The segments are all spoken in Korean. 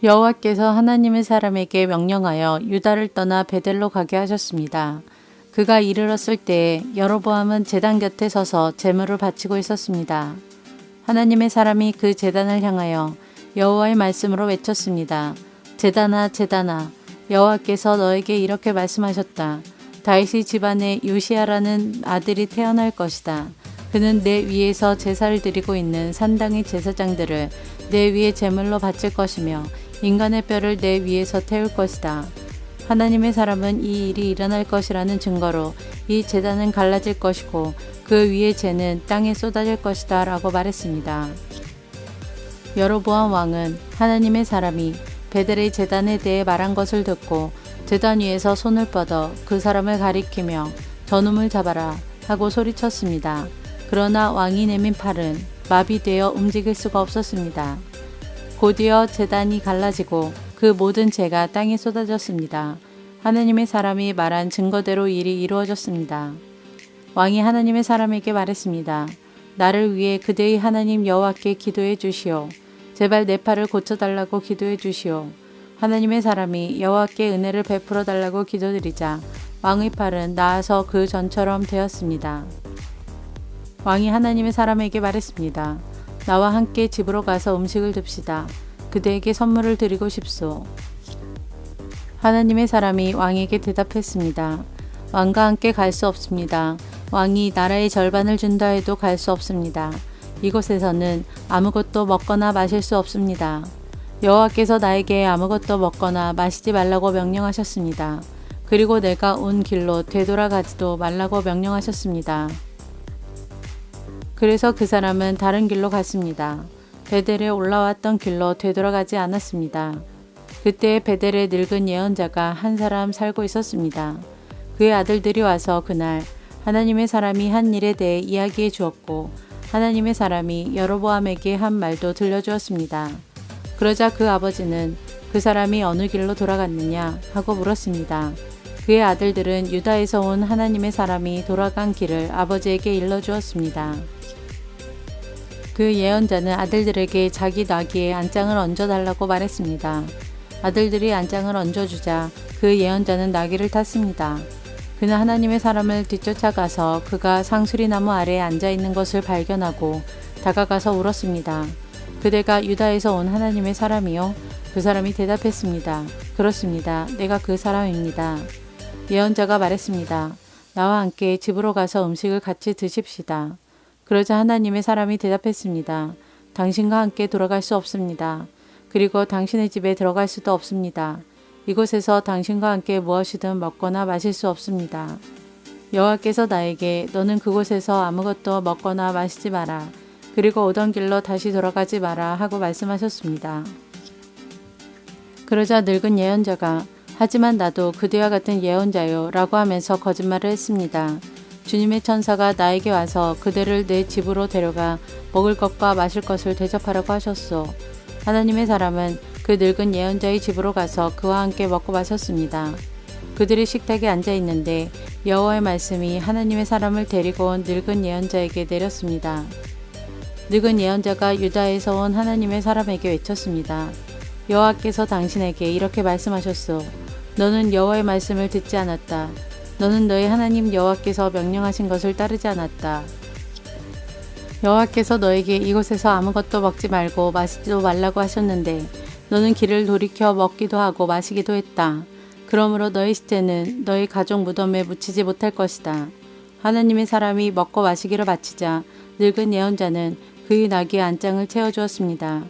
여호와께서 하나님의 사람에게 명령하여 유다를 떠나 베델로 가게 하셨습니다. 그가 이르렀을 때에 여로보암은 제단 곁에 서서 제물을 바치고 있었습니다. 하나님의 사람이 그 제단을 향하여 여호와의 말씀으로 외쳤습니다. 제단아 제단아, 여호와께서 너에게 이렇게 말씀하셨다. 다윗의 집안에 요시야라는 아들이 태어날 것이다. 그는 내 위에서 제사를 드리고 있는 산당의 제사장들을 내 위에 제물로 바칠 것이며 인간의 뼈를 내 위에서 태울 것이다. 하나님의 사람은 이 일이 일어날 것이라는 증거로 이 제단은 갈라질 것이고 그 위의 재는 땅에 쏟아질 것이다 라고 말했습니다. 여로보암 왕은 하나님의 사람이 베델의 제단에 대해 말한 것을 듣고 제단 위에서 손을 뻗어 그 사람을 가리키며 저놈을 잡아라 하고 소리쳤습니다. 그러나 왕이 내민 팔은 마비되어 움직일 수가 없었습니다. 곧이어 제단이 갈라지고 그 모든 재가 땅에 쏟아졌습니다. 하나님의 사람이 말한 증거대로 일이 이루어졌습니다. 왕이 하나님의 사람에게 말했습니다. 나를 위해 그대의 하나님 여호와께 기도해 주시오. 제발 내 팔을 고쳐달라고 기도해 주시오. 하나님의 사람이 여호와께 은혜를 베풀어 달라고 기도드리자 왕의 팔은 나아서 그 전처럼 되었습니다. 왕이 하나님의 사람에게 말했습니다. 나와 함께 집으로 가서 음식을 듭시다. 그대에게 선물을 드리고 싶소. 하나님의 사람이 왕에게 대답했습니다. 왕과 함께 갈 수 없습니다. 왕이 나라의 절반을 준다 해도 갈 수 없습니다. 이곳에서는 아무것도 먹거나 마실 수 없습니다. 여호와께서 나에게 아무것도 먹거나 마시지 말라고 명령하셨습니다. 그리고 내가 온 길로 되돌아가지도 말라고 명령하셨습니다. 그래서 그 사람은 다른 길로 갔습니다. 베델에 올라왔던 길로 되돌아가지 않았습니다. 그때 베델에 늙은 예언자가 한 사람 살고 있었습니다. 그의 아들들이 와서 그날 하나님의 사람이 한 일에 대해 이야기해 주었고 하나님의 사람이 여로보암에게 한 말도 들려주었습니다. 그러자 그 아버지는 그 사람이 어느 길로 돌아갔느냐 하고 물었습니다. 그의 아들들은 유다에서 온 하나님의 사람이 돌아간 길을 아버지에게 일러주었습니다. 그 예언자는 아들들에게 자기 나귀에 안장을 얹어달라고 말했습니다. 아들들이 안장을 얹어주자 그 예언자는 나귀를 탔습니다. 그는 하나님의 사람을 뒤쫓아가서 그가 상수리나무 아래에 앉아있는 것을 발견하고 다가가서 울었습니다. 그대가 유다에서 온 하나님의 사람이요? 그 사람이 대답했습니다. 그렇습니다. 내가 그 사람입니다. 예언자가 말했습니다. 나와 함께 집으로 가서 음식을 같이 드십시다. 그러자 하나님의 사람이 대답했습니다. 당신과 함께 돌아갈 수 없습니다. 그리고 당신의 집에 들어갈 수도 없습니다. 이곳에서 당신과 함께 무엇이든 먹거나 마실 수 없습니다. 여호와께서 나에게 너는 그곳에서 아무것도 먹거나 마시지 마라. 그리고 오던 길로 다시 돌아가지 마라 하고 말씀하셨습니다. 그러자 늙은 예언자가 하지만 나도 그대와 같은 예언자요 라고 하면서 거짓말을 했습니다. 주님의 천사가 나에게 와서 그대를 내 집으로 데려가 먹을 것과 마실 것을 대접하라고 하셨소. 하나님의 사람은 그 늙은 예언자의 집으로 가서 그와 함께 먹고 마셨습니다. 그들이 식탁에 앉아 있는데 여호와의 말씀이 하나님의 사람을 데리고 온 늙은 예언자에게 내렸습니다. 늙은 예언자가 유다에서 온 하나님의 사람에게 외쳤습니다. 여호와께서 당신에게 이렇게 말씀하셨소. 너는 여호와의 말씀을 듣지 않았다. 너는 너의 하나님 여호와께서 명령하신 것을 따르지 않았다. 여호와께서 너에게 이곳에서 아무것도 먹지 말고 마시지도 말라고 하셨는데 너는 길을 돌이켜 먹기도 하고 마시기도 했다. 그러므로 너의 시체는 너의 가족 무덤에 묻히지 못할 것이다. 하나님의 사람이 먹고 마시기를 마치자 늙은 예언자는 그의 나귀의 안장을 채워주었습니다.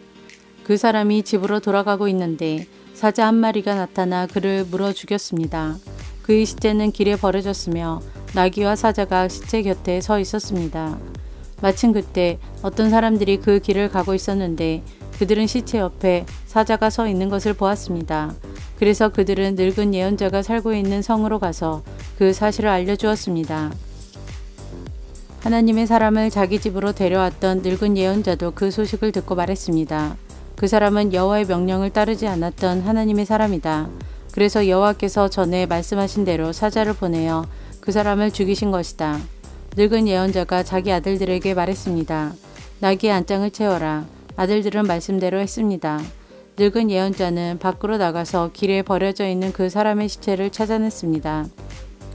그 사람이 집으로 돌아가고 있는데 사자 한 마리가 나타나 그를 물어 죽였습니다. 그의 시체는 길에 버려졌으며 나귀와 사자가 시체 곁에 서 있었습니다. 마침 그때 어떤 사람들이 그 길을 가고 있었는데 그들은 시체 옆에 사자가 서 있는 것을 보았습니다. 그래서 그들은 늙은 예언자가 살고 있는 성으로 가서 그 사실을 알려주었습니다. 하나님의 사람을 자기 집으로 데려왔던 늙은 예언자도 그 소식을 듣고 말했습니다. 그 사람은 여호와의 명령을 따르지 않았던 하나님의 사람이다. 그래서 여호와께서 전에 말씀하신 대로 사자를 보내어 그 사람을 죽이신 것이다. 늙은 예언자가 자기 아들들에게 말했습니다. 나귀의 안장을 채워라. 아들들은 말씀대로 했습니다. 늙은 예언자는 밖으로 나가서 길에 버려져 있는 그 사람의 시체를 찾아냈습니다.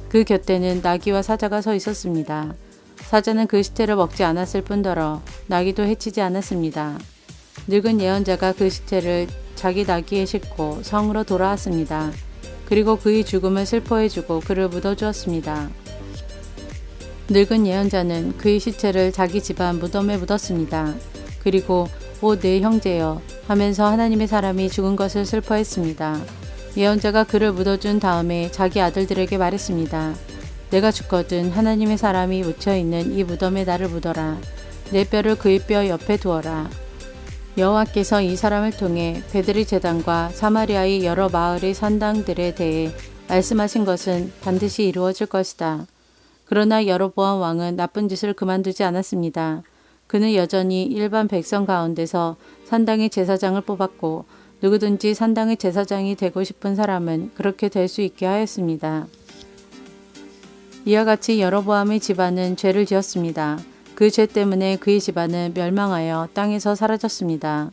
그 곁에는 나귀와 사자가 서 있었습니다. 사자는 그 시체를 먹지 않았을 뿐더러 나귀도 해치지 않았습니다. 늙은 예언자가 그 시체를 자기 나귀에 싣고 성으로 돌아왔습니다. 그리고 그의 죽음을 슬퍼해주고 그를 묻어주었습니다. 늙은 예언자는 그의 시체를 자기 집안 무덤에 묻었습니다. 그리고 오 내 형제여 하면서 하나님의 사람이 죽은 것을 슬퍼했습니다. 예언자가 그를 묻어준 다음에 자기 아들들에게 말했습니다. 내가 죽거든 하나님의 사람이 묻혀있는 이 무덤에 나를 묻어라. 내 뼈를 그의 뼈 옆에 두어라. 여호와께서 이 사람을 통해 베들리 제단과 사마리아의 여러 마을의 산당들에 대해 말씀하신 것은 반드시 이루어질 것이다. 그러나 여로보암 왕은 나쁜 짓을 그만두지 않았습니다. 그는 여전히 일반 백성 가운데서 산당의 제사장을 뽑았고 누구든지 산당의 제사장이 되고 싶은 사람은 그렇게 될 수 있게 하였습니다. 이와 같이 여로보암의 집안은 죄를 지었습니다. 그 죄 때문에 그의 집안은 멸망하여 땅에서 사라졌습니다.